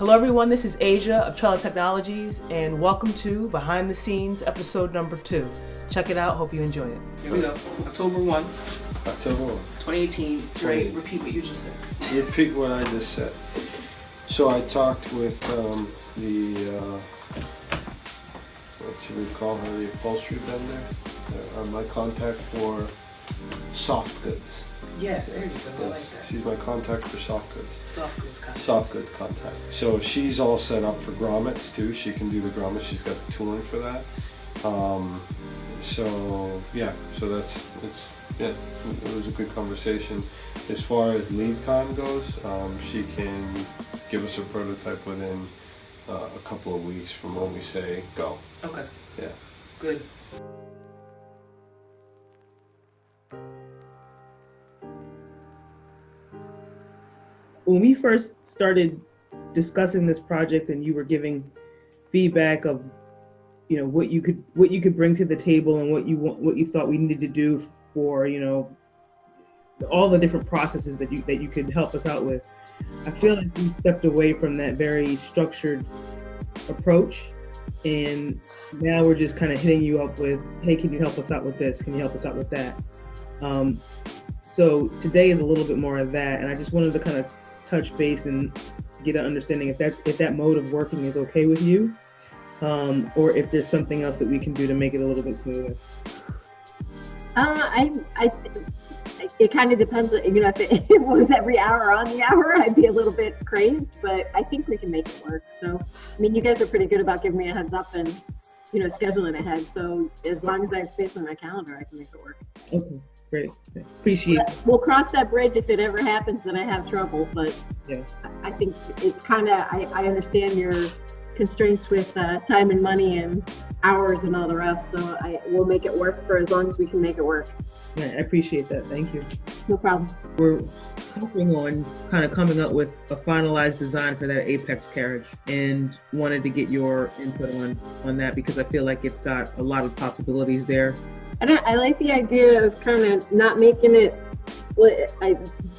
Hello everyone, this is Asia of Trella Technologies, and welcome to Behind the Scenes episode number 2. Check it out, hope you enjoy it. Here we go, October 1, October 1. 2018. Dre, repeat what you just said. Repeat what I just said. So I talked with what should we call her, the upholstery vendor, my contact for soft goods. Yeah, there you go, I like that. She's my contact for soft goods. Soft goods contact. Soft goods contact. So she's all set up for grommets too. She can do the grommets. She's got the tooling for that. So it was a good conversation. As far as lead time goes, she can give us a prototype within a couple of weeks from when we say go. Okay. Yeah. Good. When we first started discussing this project and you were giving feedback of, you know, what you could bring to the table and what you thought we needed to do for, you know, all the different processes that you could help us out with, I feel like we stepped away from that very structured approach, and now we're just kind of hitting you up with, hey, can you help us out with this? Can you help us out with that? So today is a little bit more of that, and I just wanted to kind of touch base and get an understanding if that mode of working is okay with you, or if there's something else that we can do to make it a little bit smoother. It kind of depends. You know, if it was every hour on the hour, I'd be a little bit crazed. But I think we can make it work. So, I mean, you guys are pretty good about giving me a heads up and, you know, scheduling ahead. So as long as I have space on my calendar, I can make it work. Okay. Great. Appreciate it. We'll cross that bridge if it ever happens that I have trouble, but yeah. I think it's kind of, I understand your constraints with time and money and hours and all the rest, so we'll make it work for as long as we can make it work. Yeah, I appreciate that. Thank you. No problem. We're working on kind of coming up with a finalized design for that Apex carriage, and wanted to get your input on that because I feel like it's got a lot of possibilities there. I like the idea of kind of not making it,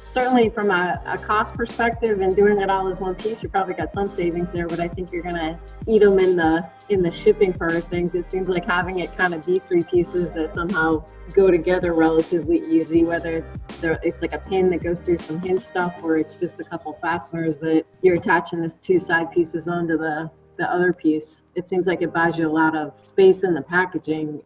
certainly from a cost perspective and doing it all as one piece, you probably got some savings there, but I think you're gonna eat them in the shipping part of things. It seems like having it kind of be 3 pieces that somehow go together relatively easy, whether it's like a pin that goes through some hinge stuff or it's just a couple fasteners that you're attaching the 2 side pieces onto the other piece. It seems like it buys you a lot of space in the packaging